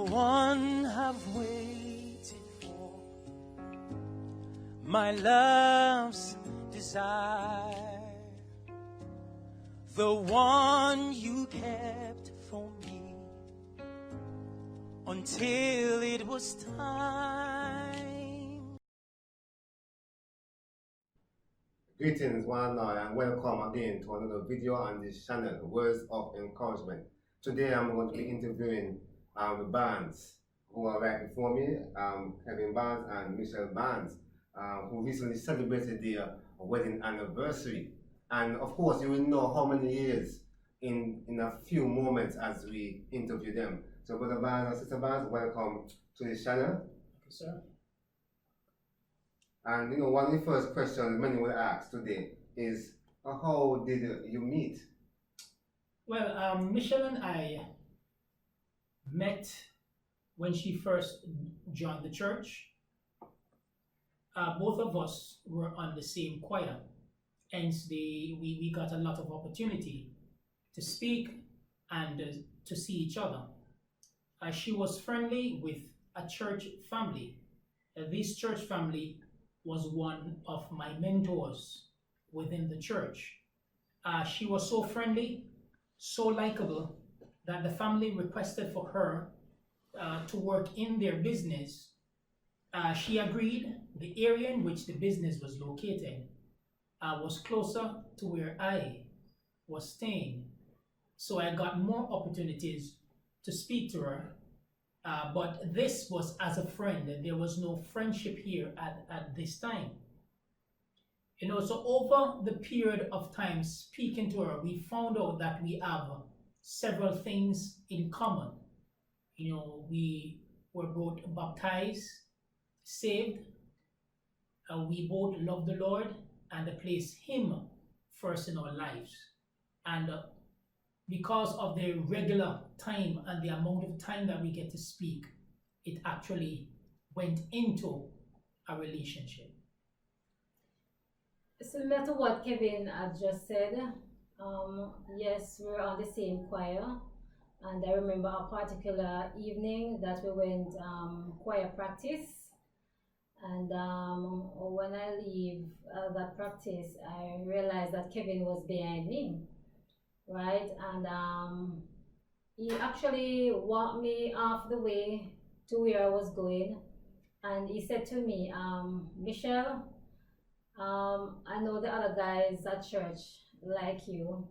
one I've waited for, my love's desire, the one you kept for me until it was time. Greetings one and all, and welcome again to another video on this channel, Words of Encouragement. Today I'm going to be interviewing the bands who are right before me, Kevin Barnes and Mischelle Barnes, who recently celebrated their wedding anniversary. And of course you will know how many years in a few moments as we interview them. So Brother Barnes and Sister Barnes, welcome to this channel. Thank you, sir. And you know, one of the first questions many will ask today is, how did you meet? Well, Mischelle and I met when she first joined the church. Both of us were on the same choir, hence we got a lot of opportunity to speak and to see each other. She was friendly with a church family. This church family was one of my mentors within the church. She was so friendly, so likable, that the family requested for her to work in their business. She agreed. The area in which the business was located was closer to where I was staying. So I got more opportunities to speak to her. But this was as a friend. There was no friendship here at this time. You know, so over the period of time speaking to her, we found out that we have several things in common. You know, we were both baptized, saved. We both love the Lord and place Him first in our lives. And because of the regular time and the amount of time that we get to speak, it actually went into a relationship. Similar to what Kevin had just said, yes, we're on the same choir, and I remember a particular evening that we went choir practice, and when I leave that practice, I realized that Kevin was behind me, right? And he actually walked me half the way to where I was going, and he said to me, Mischelle, I know the other guys at church like you,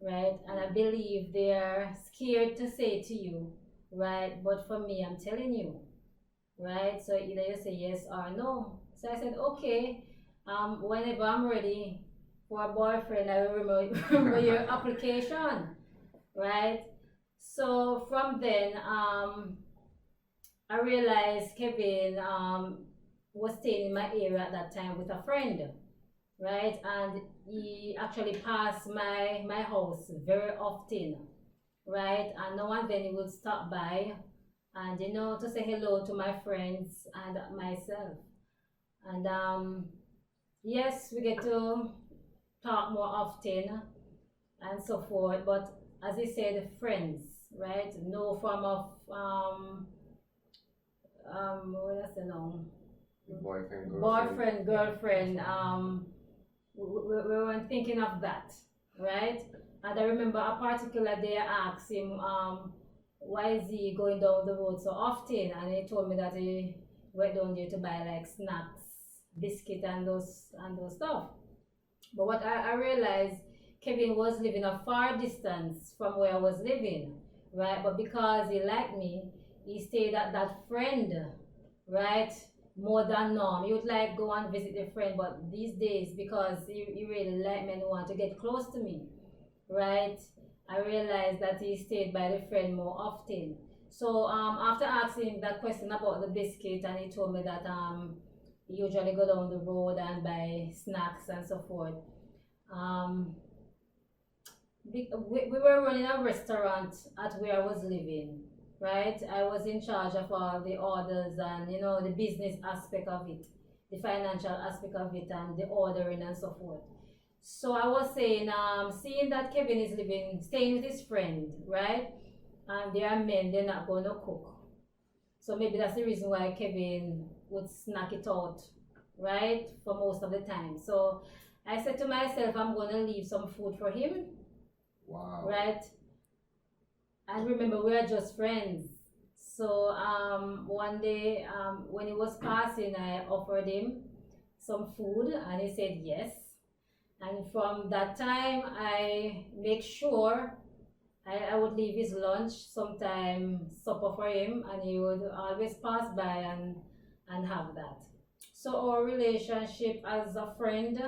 right? And I believe they're scared to say to you, right? But for me, I'm telling you, right? So either you say yes or no. So I said, okay, whenever I'm ready for a boyfriend, I will remember your application, right? So from then, I realized Kevin was staying in my area at that time with a friend, right? And he actually passed my house very often, right? And now and then he would stop by and, you know, to say hello to my friends and myself. And yes, we get to talk more often and so forth, but as he said, friends, right? No form of what else I know? Boyfriend, girlfriend. We weren't thinking of that, right? And I remember a particular day I asked him, why is he going down the road so often? And he told me that he went down there to buy like snacks, biscuit, and those stuff. But what I realized, Kevin was living a far distance from where I was living, right? But because he liked me, he stayed at that friend, right? More than norm. He would like go and visit a friend, but these days, because he really liked me and want to get close to me, right? I realized that he stayed by the friend more often. So after asking that question about the biscuit, and he told me that he usually go down the road and buy snacks and so forth. We were running a restaurant at where I was living, right? I was in charge of all the orders and, you know, the business aspect of it, the financial aspect of it, and the ordering and so forth. So I was saying, seeing that Kevin is staying with his friend, right? And they are men, they're not going to cook, So maybe that's the reason why Kevin would snack it out, right, for most of the time. So I said to myself, I'm gonna leave some food for him, Wow. right? And remember, we are just friends. So one day when he was passing, I offered him some food, and he said yes. And from that time, I make sure I would leave his lunch, sometime supper for him, and he would always pass by and have that. So our relationship as a friend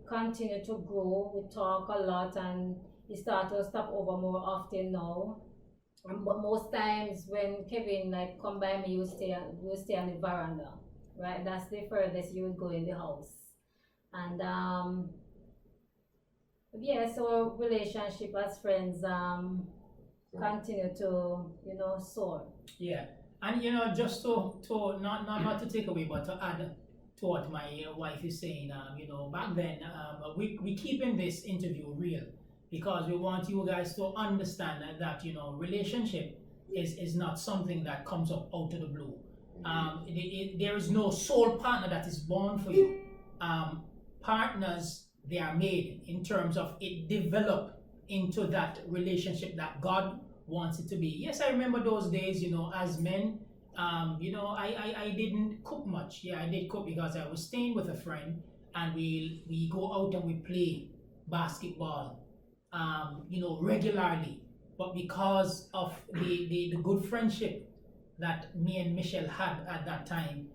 continued to grow. We talk a lot, and he started to stop over more often now. But most times when Kevin like come by me, you stay on the veranda, right? That's the furthest you would go in the house. And yeah, so our relationship as friends continue to soar. Yeah, and just to not to take away, but to add to what my wife is saying. Back then, we keeping this interview real because we want you guys to understand that relationship is not something that comes up out of the blue. There is no soul partner that is born for you. Partners, they are made in terms of it develop into that relationship that God wants it to be. Yes, I remember those days, as men, I didn't cook much. Yeah, I did cook because I was staying with a friend, and we go out and we play basketball, regularly. But because of the good friendship that me and Mischelle had at that time,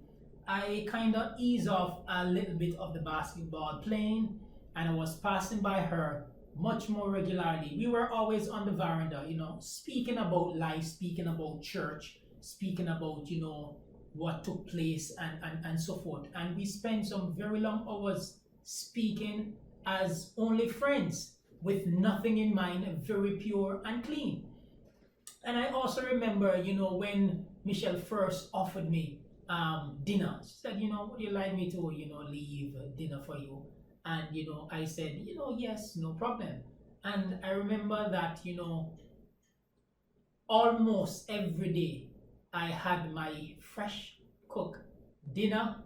I kind of eased off a little bit of the basketball playing, and I was passing by her much more regularly. We were always on the veranda, speaking about life, speaking about church, speaking about, what took place and so forth. And we spent some very long hours speaking as only friends with nothing in mind, very pure and clean. And I also remember, when Mischelle first offered me dinner. She said, would you like me to, leave dinner for you? And, I said, yes, no problem. And I remember that, almost every day I had my fresh cooked dinner,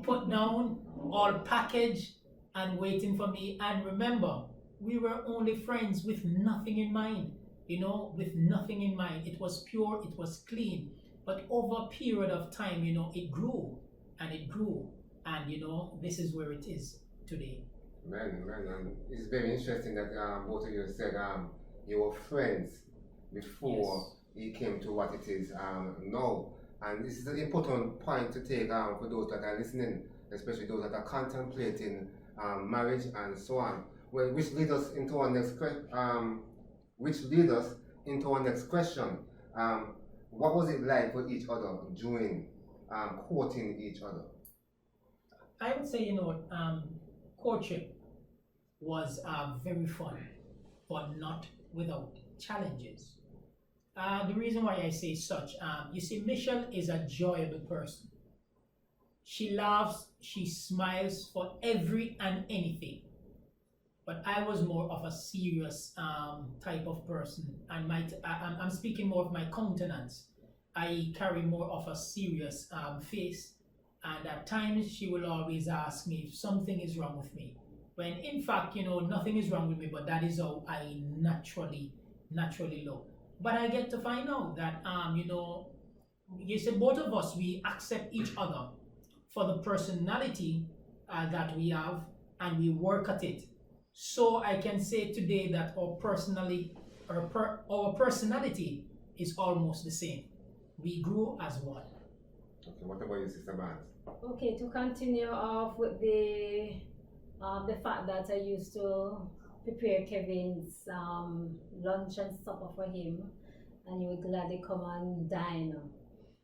put down, all packaged and waiting for me. And remember, we were only friends with nothing in mind, with nothing in mind. It was pure, it was clean. But over a period of time, it grew and it grew. And, this is where it is today. Man, it's very interesting that both of you said you were friends before it came to what it is now. And this is an important point to take for those that are listening, especially those that are contemplating marriage and so on. Well, which leads us into our next question. What was it like for each other during courting each other? I would say, courtship was very fun, but not without challenges. The reason why I say such, you see, Mischelle is a joyable person. She laughs, she smiles for every and anything. But I was more of a serious type of person, and I'm speaking more of my countenance. I carry more of a serious face, and at times she will always ask me if something is wrong with me. When in fact, nothing is wrong with me, but that is how I naturally look. But I get to find out that, you see, both of us, we accept each other for the personality that we have, and we work at it. So I can say today that our personality is almost the same. We grew as one. Okay, what about you, Sister Barnes? Okay, to continue off with the fact that I used to prepare Kevin's lunch and supper for him, and he would gladly come and dine.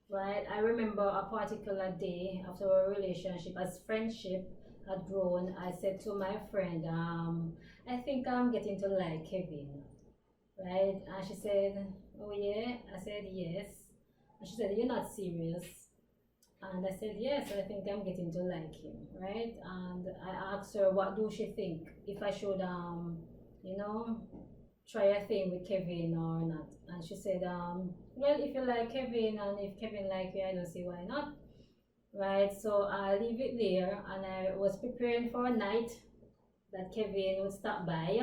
Right? I remember a particular day after our relationship, as friendship had grown, I said to my friend, I think I'm getting to like Kevin. Right? And she said, oh yeah? I said yes. And she said, you're not serious. And I said, yes, I think I'm getting to like him, right? And I asked her, what do she think? If I should, try a thing with Kevin or not. And she said, well, if you like Kevin and if Kevin like you, I don't see why not. Right, so I leave it there, and I was preparing for a night that Kevin would stop by,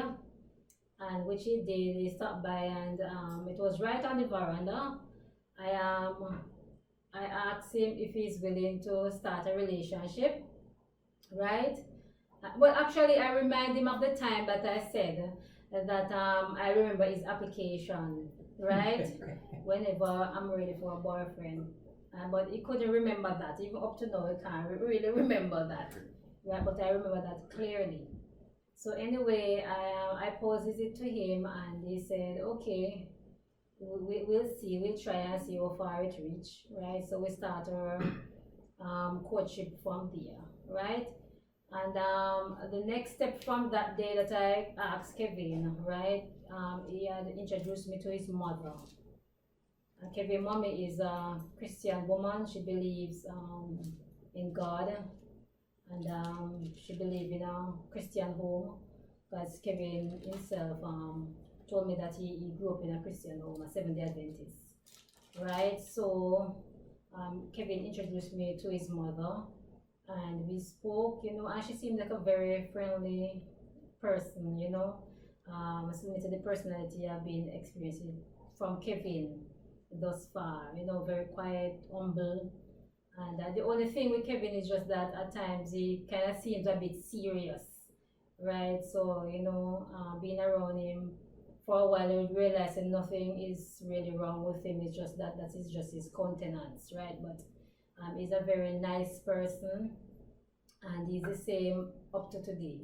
and which he did. He stopped by, and it was right on the veranda. I asked him if he's willing to start a relationship, right? Well, actually, I remind him of the time that I said that I remember his application, right? Whenever I'm ready for a boyfriend. But he couldn't remember that. Even up to now, he can't really remember that. Right? But I remember that clearly. So anyway, I posed it to him, and he said, okay, we'll see, we'll try and see how far it reach, right? So we start our courtship from there, right? And the next step from that day that I asked Kevin, right? He had introduced me to his mother. And Kevin's mommy is a Christian woman. She believes in God, and she believes in a Christian home, because Kevin himself told me that he grew up in a Christian home, a Seventh-day Adventist, right? So Kevin introduced me to his mother, and we spoke, and she seemed like a very friendly person, similar to the personality I've been experiencing from Kevin thus far, very quiet, humble. And the only thing with Kevin is just that at times he kind of seems a bit serious, right? So, being around him for a while, you would realize that nothing is really wrong with him. It's just that is just his countenance, right? But he's a very nice person, and he's the same up to today,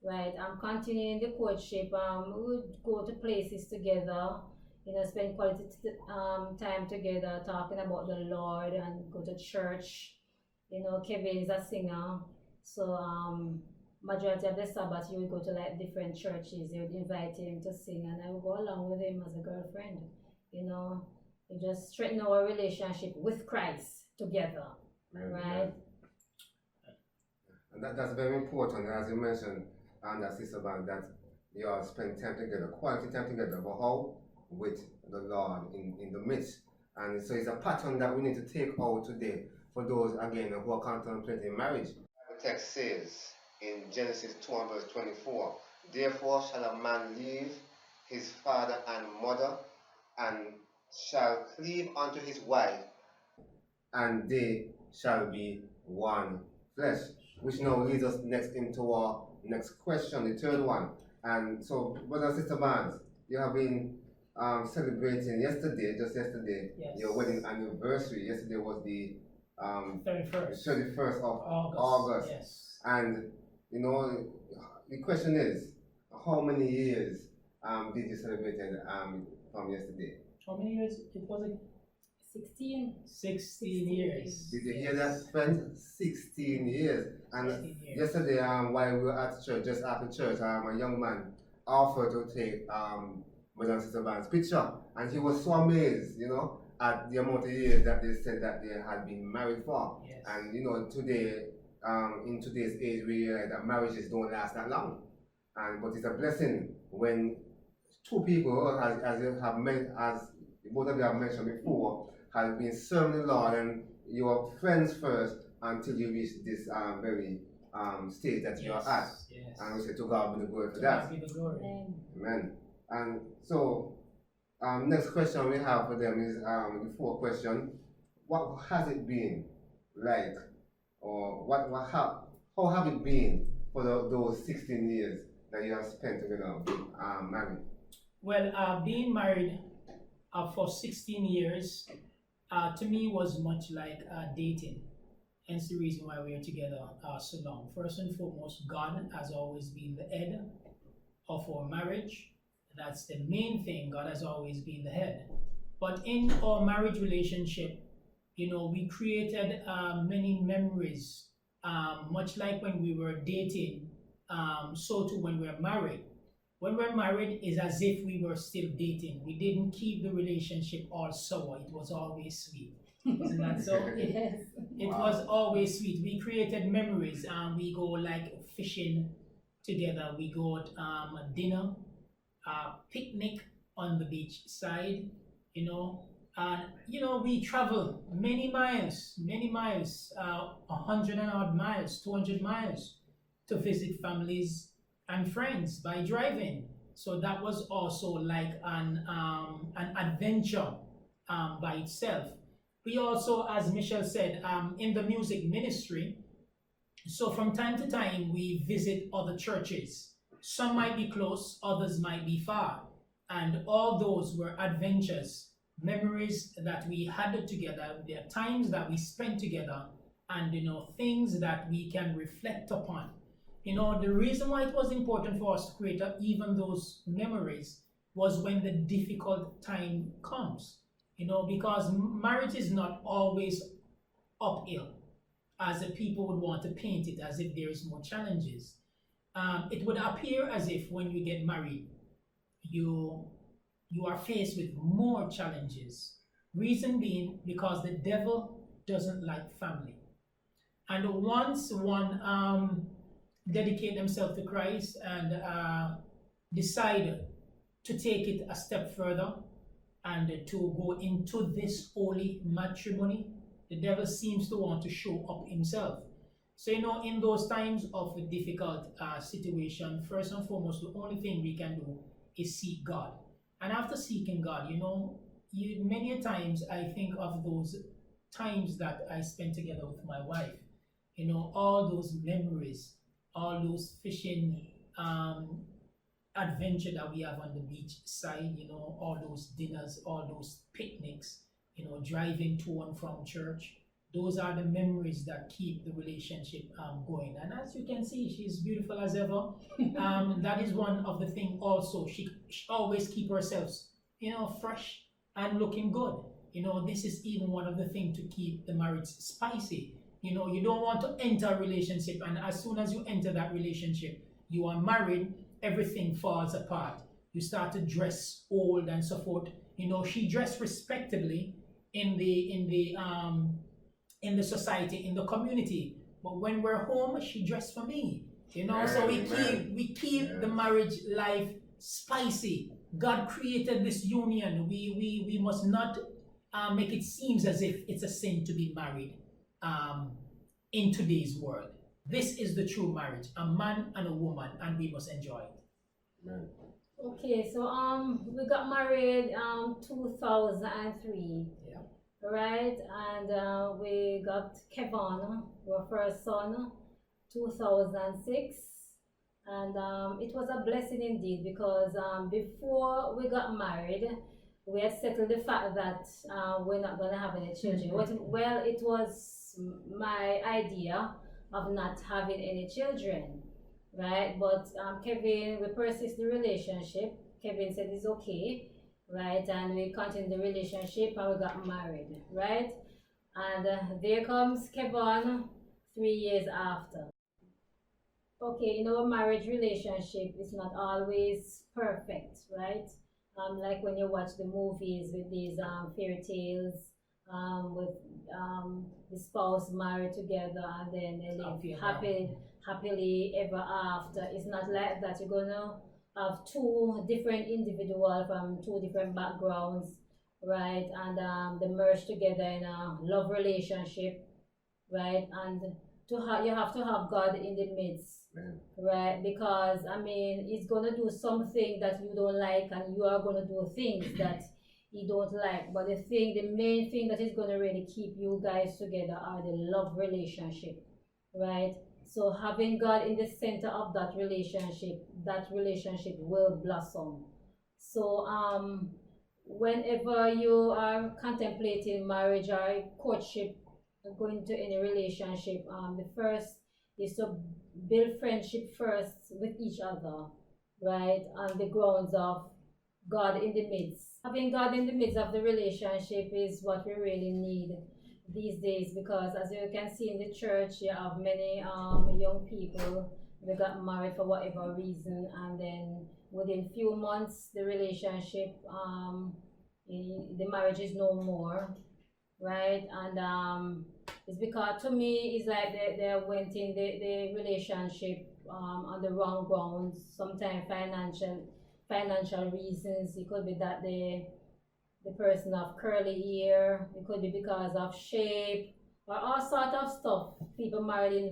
right? I'm continuing the courtship. We would go to places together, spend quality time together, talking about the Lord, and go to church. Kevin is a singer, so majority of the Sabbath you would go to like different churches. They would invite him to sing, and I would go along with him as a girlfriend. We just strengthen our relationship with Christ together, right? And that's very important, as you mentioned, and Sister Van, that you all spend time together, quality time together, but how? With the Lord in the midst. And so it's a pattern that we need to take out today for those, again, who are contemplating marriage. The text says in Genesis 2 and verse 24, therefore shall a man leave his father and mother, and shall cleave unto his wife, and they shall be one flesh. Which now leads us next into our next question, the third one. And so, Brother and Sister Barnes, you have been celebrating just yesterday, yes, your wedding anniversary. Yesterday was the 31st of August. Yes. And the question is, how many years did you celebrate from yesterday? How many years? It was 16. 16 years. Did you hear that, friend? 16 years. And 16 years. yesterday, while we were at church, just after church, a young man offered to take Brother and Sister Van's picture, and he was so amazed, at the amount of years that they said that they had been married for. Yes. And today, in today's age, we realize that marriages don't last that long. But it's a blessing when two people, as both of you have mentioned before, have been serving the Lord, and you are friends first until you reach this very stage that you are at. Yes. And we say, to God be the glory for To that. God be the glory. Amen. And so, next question we have for them is the fourth question. What has it been like, or how have it been for those 16 years that you have spent together married? Well, being married for 16 years, to me was much like dating. Hence the reason why we are together so long. First and foremost, God has always been the head of our marriage. That's the main thing. God has always been the head. But in our marriage relationship, we created many memories, much like when we were dating, so too when we're married. When we're married, it's as if we were still dating. We didn't keep the relationship all sour. It was always sweet. Isn't that so? Yes. It was always sweet. We created memories. We go like fishing together. We go dinner. picnic on the beach side, and we travel many miles, 100 and odd miles, 200 miles to visit families and friends by driving. So that was also like an adventure by itself. We also, as Michelle said, in the music ministry, so from time to time, we visit other churches. Some might be close, others might be far. And all those were adventures, memories that we had together. There are times that we spent together and, things that we can reflect upon. The reason why it was important for us to create even those memories was when the difficult time comes. Because marriage is not always uphill as the people would want to paint it, as if there is more challenges. It would appear as if when you get married, you are faced with more challenges. Reason being because the devil doesn't like family. And once one dedicate themselves to Christ and decide to take it a step further and to go into this holy matrimony, the devil seems to want to show up himself. So, in those times of a difficult situation, first and foremost, the only thing we can do is seek God. And after seeking God, many a times I think of those times that I spent together with my wife. All those memories, all those fishing adventure that we have on the beach side, all those dinners, all those picnics, driving to and from church. Those are the memories that keep the relationship going. And as you can see, she's beautiful as ever. That is one of the things also. She always keep herself, fresh and looking good. This is even one of the things to keep the marriage spicy. You don't want to enter a relationship, and as soon as you enter that relationship, you are married, everything falls apart. You start to dress old and so forth. She dressed respectably in the society, in the community, but when we're home, she dressed for me. So we keep the marriage life spicy. God created this union. We must not make it seem as if it's a sin to be married in today's world. This is the true marriage, a man and a woman, and we must enjoy it. Amen. Okay, so we got married 2003. Yeah. Right, and we got Kevin, our first son, 2006, and it was a blessing indeed because before we got married, we had settled the fact that we're not going to have any children. Well, it was my idea of not having any children, right? But Kevin, we persist the relationship. Kevin said it's okay. Right, and we continued the relationship and we got married, right? And there comes Kevin 3 years after. Okay, marriage relationship is not always perfect, right? Like when you watch the movies with these fairy tales, with the spouse married together and then they live happily ever after. It's not like that. You're gonna have two different individuals from two different backgrounds, right? And they merge together in a love relationship, right? And you have to have God in the midst, right? Because He's gonna do something that you don't like, and you are gonna do things that He don't like. But the main thing that is gonna really keep you guys together are the love relationship, right? So having God in the center of that relationship will blossom. So whenever you are contemplating marriage or courtship, going to any relationship, the first is to build friendship first with each other, right? On the grounds of God in the midst. Having God in the midst of the relationship is what we really need these days, because as you can see in the church, you have many young people. They got married for whatever reason, and then within few months the relationship, the marriage is no more, right? And it's because, to me, it's like they went in the relationship on the wrong grounds, sometimes financial financial reasons. It could be that the person have curly hair. It could be because of shape or all sort of stuff. People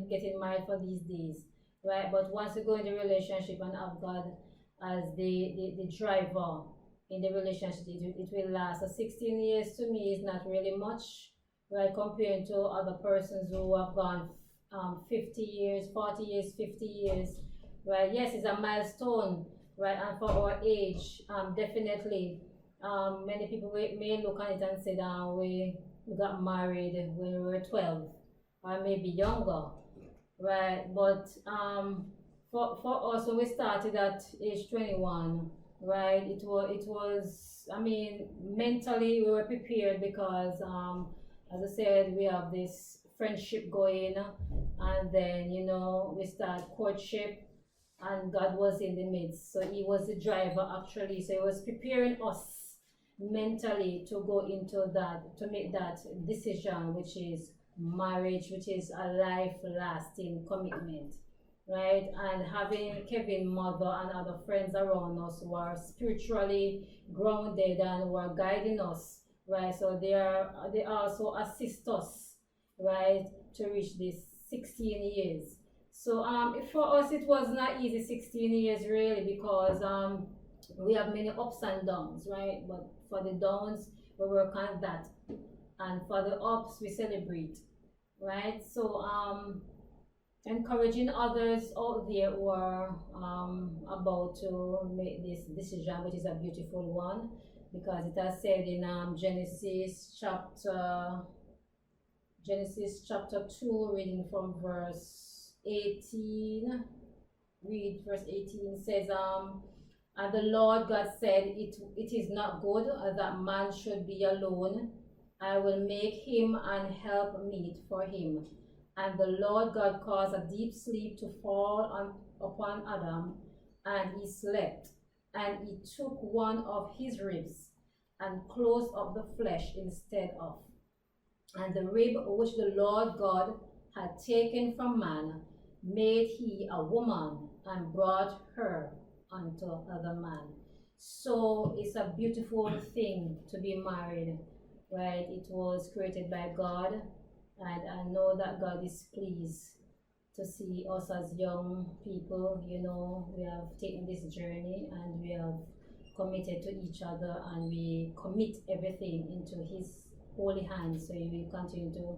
getting married for these days, right? But once you go in the relationship and have God as the driver in the relationship, it will last. So 16 years to me is not really much, right? Compared to other persons who have gone 50 years, 40 years, 50 years, right? Yes, it's a milestone, right? And for our age, definitely. Many people may look at it and say that we got married when we were 12 or maybe younger, right? But for us, when we started at age 21, right, it was, I mean, mentally we were prepared because, as I said, we have this friendship going, and then, you know, we start courtship, and God was in the midst. So He was the driver actually. So He was preparing us mentally to go into that, to make that decision, which is marriage, which is a life-lasting commitment, right? And having Kevin, mother, and other friends around us who are spiritually grounded and who are guiding us, right? So they also assist us, right, to reach this 16 years. So for us it was not easy 16 years really, because we have many ups and downs, right? But for the downs we work on that, and for the ups we celebrate, right? So encouraging others out there who are about to make this decision, which is a beautiful one, because it has said in Genesis chapter 2, reading from verse 18. Read verse 18, says, and the Lord God said, it is not good that man should be alone. I will make him an helpmeet for him. And the Lord God caused a deep sleep to fall upon Adam, and he slept. And he took one of his ribs and closed up the flesh instead of. And the rib which the Lord God had taken from man made he a woman and brought her unto other man. So it's a beautiful thing to be married, right? It was created by God, and I know that God is pleased to see us as young people. You know, we have taken this journey and we have committed to each other, and we commit everything into His holy hands, so He will continue to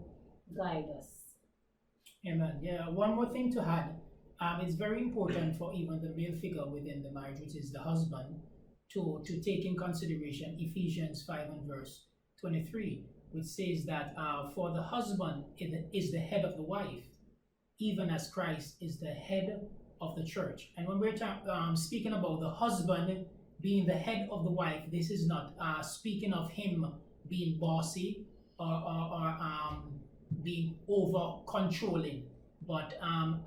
guide us. Amen. Yeah, one more thing to add. It's very important for even the male figure within the marriage, which is the husband, to take in consideration Ephesians 5 and verse 23, which says that for the husband is the head of the wife, even as Christ is the head of the church. And when we're speaking about the husband being the head of the wife, this is not speaking of him being bossy or being over controlling, but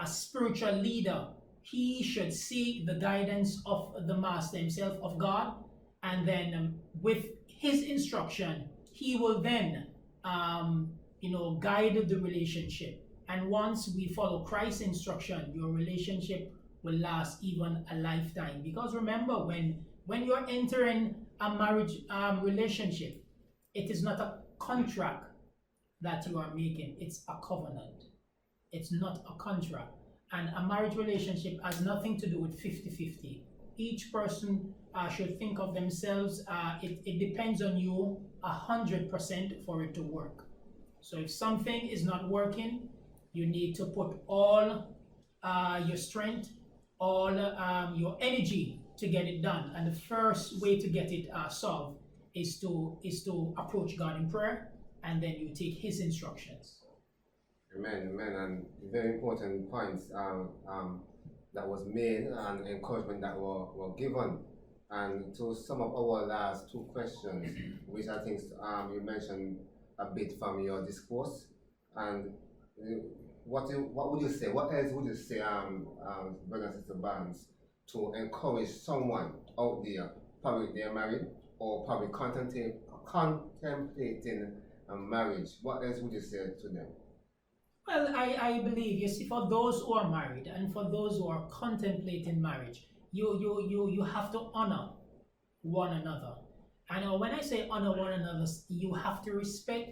a spiritual leader. He should seek the guidance of the master himself, of God, and then with his instruction he will then guide the relationship. And once we follow Christ's instruction, your relationship will last even a lifetime. Because remember, when you're entering a marriage relationship, it is not a contract that you are making, it's a covenant. It's not a contract. And a marriage relationship has nothing to do with 50-50. Each person should think of themselves, it depends on you 100% for it to work. So if something is not working, you need to put all your strength, all your energy to get it done. And the first way to get it solved is to approach God in prayer, and then you take His instructions. Amen, amen. And very important points that was made, and encouragement that were given. And to sum up our last two questions, which I think you mentioned a bit from your discourse, and what would you say? What else would you say, brother and sister Barnes, to encourage someone out there, probably they're married or probably contemplating a marriage? What else would you say to them? Well, I believe, you see, for those who are married and for those who are contemplating marriage, you have to honor one another. And when I say honor one another, you have to respect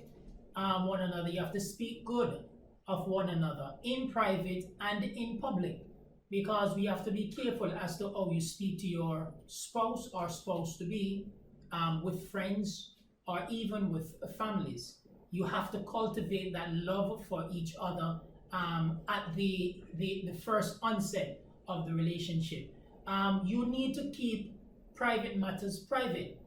one another. You have to speak good of one another in private and in public, because we have to be careful as to how you speak to your spouse or spouse to be, with friends or even with families. You have to cultivate that love for each other at the first onset of the relationship. You need to keep private matters private.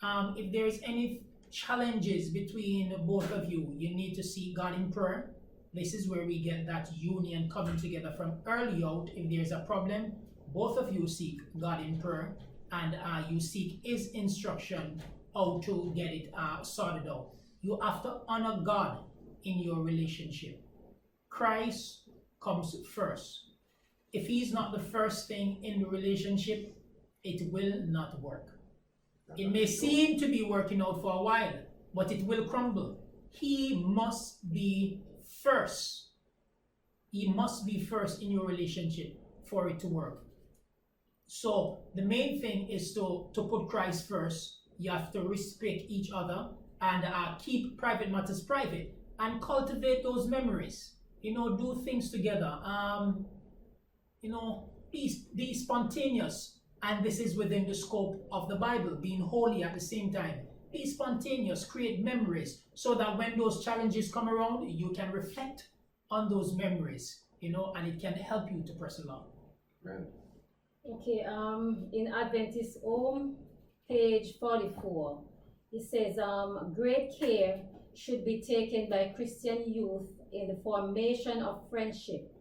If there's any challenges between both of you, you need to seek God in prayer. This is where we get that union coming together from early out. If there's a problem, both of you seek God in prayer, and you seek His instruction how to get it sorted out. You have to honor God in your relationship. Christ comes first. If He's not the first thing in the relationship, it will not work. It may seem to be working out for a while, but it will crumble. He must be first. He must be first in your relationship for it to work. So the main thing is to put Christ first. You have to respect each other and keep private matters private and cultivate those memories. Do things together. Be spontaneous. And this is within the scope of the Bible, being holy at the same time. Be spontaneous, create memories, so that when those challenges come around, you can reflect on those memories, and it can help you to press along. Right. Okay, in Adventist Home, page 44, it says, great care should be taken by Christian youth in the formation of friendship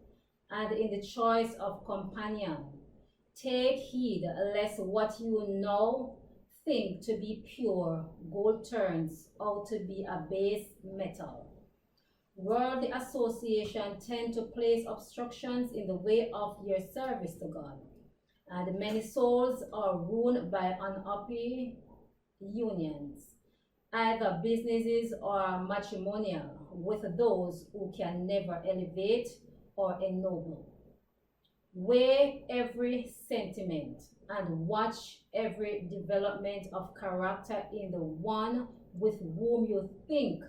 and in the choice of companion. Take heed lest what you now think to be pure gold turns out to be a base metal. Worldly association tend to place obstructions in the way of your service to God, and many souls are ruined by unhappy unions, either businesses or matrimonial, with those who can never elevate or ennoble. Weigh every sentiment and watch every development of character in the one with whom you think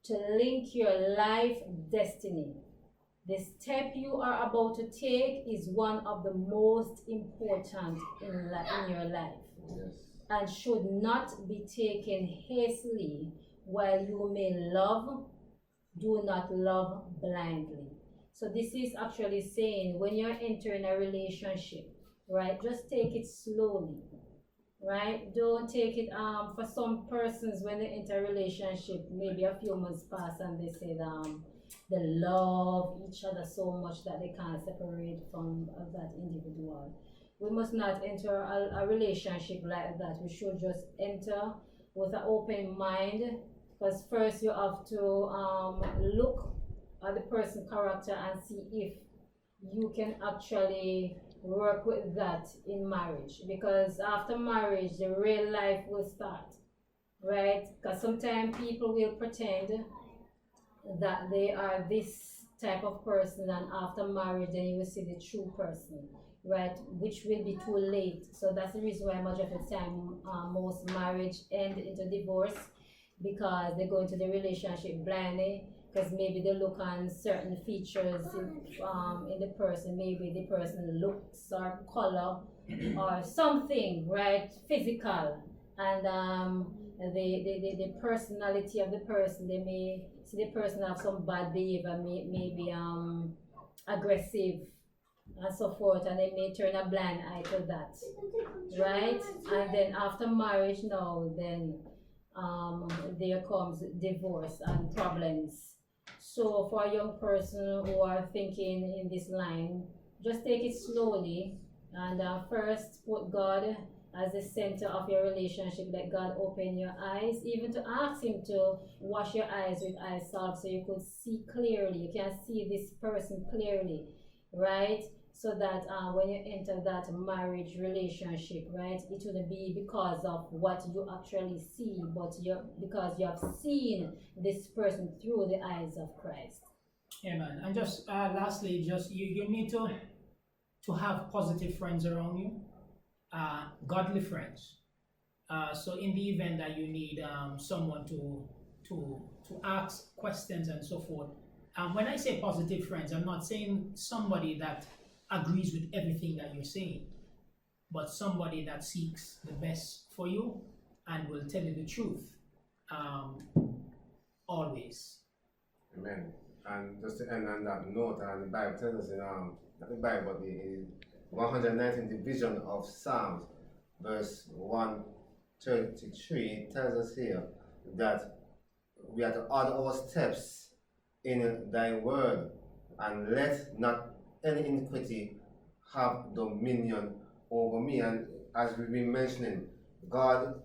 to link your life destiny. The step you are about to take is one of the most important in your life, Yes. and should not be taken hastily. While you may love, do not love blindly. So this is actually saying, when you're entering a relationship, right, just take it slowly, right? Don't take it, for some persons, when they enter a relationship, maybe a few months pass and they say they love each other so much that they can't separate from that individual. We must not enter a relationship like that. We should just enter with an open mind, because first you have to look at the person's character and see if you can actually work with that in marriage, because after marriage the real life will start, right? Because sometimes people will pretend that they are this type of person, and after marriage then you will see the true person, right? Which will be too late. So that's the reason why much of the time most marriage end into divorce, because they go into the relationship blindly, because maybe they look on certain features in the person, maybe the person looks or color or something, right, physical, and the personality of the person. They may see the person have some bad behavior, maybe aggressive and so forth, and they may turn a blind eye to that, right? And then after marriage now, then there comes divorce and problems. So for a young person who are thinking in this line, just take it slowly, and first put God as the center of your relationship. Let God open your eyes, even to ask Him to wash your eyes with eye salt so you could see clearly. You can see this person clearly, right? So that when you enter that marriage relationship, right, it wouldn't be because of what you actually see, but because you have seen this person through the eyes of Christ. Amen. And just lastly, just you need to have positive friends around you. godly friends. So in the event that you need someone to ask questions and so forth, when I say positive friends, I'm not saying somebody that agrees with everything that you're saying, but somebody that seeks the best for you and will tell you the truth always. Amen. And just to end on that note, and the Bible tells us in not the Bible, but the 119th division of Psalms, verse 133, tells us here that we are to order our steps in thy word, and let not any iniquity have dominion over me. And as we've been mentioning, God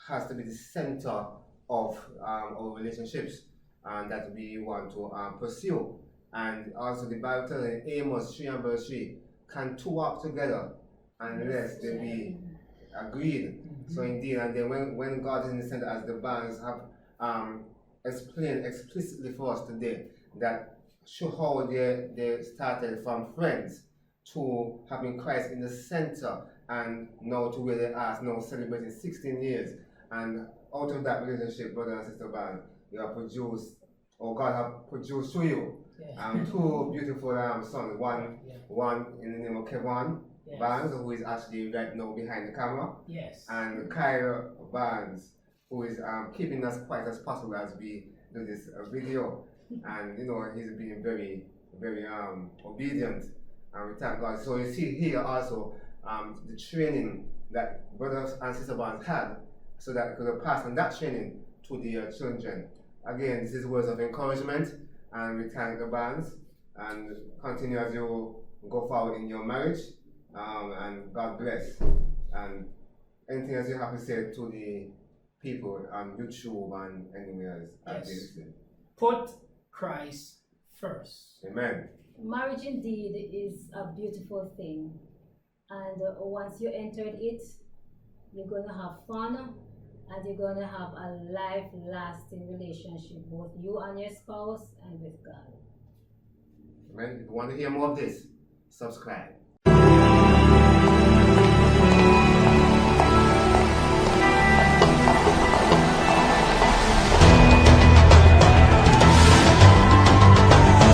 has to be the center of our relationships, and that we want to pursue. And also the Bible tells in Amos 3 and verse 3, can two walk together unless they be agreed? So indeed, and then when God is in the center, as the bands have explained explicitly for us today, that show how they started from friends to having Christ in the center, and now to where they are now celebrating 16 years. And out of that relationship, brother and sister band, you have produced, or God have produced through you, two beautiful sons. One in the name of Kevin Barnes, who is actually right now behind the camera. Yes. And Kyle Barnes, who is keeping us quiet as possible as we do this video. And you know, he's been very, very obedient, and we thank God. So you see here also the training that brothers and sister Barnes had, so that they could pass on that training to the children. Again, this is words of encouragement, and we thank the Barnes, and continue as you go forward in your marriage, and God bless. And anything else you have to say to the people on YouTube and anywhere else as they listen? Put Christ first. Amen. Marriage indeed is a beautiful thing, and once you entered it, you're going to have fun, and you're going to have a life-lasting relationship, both you and your spouse and with God. Amen. If you want to hear more of this, subscribe.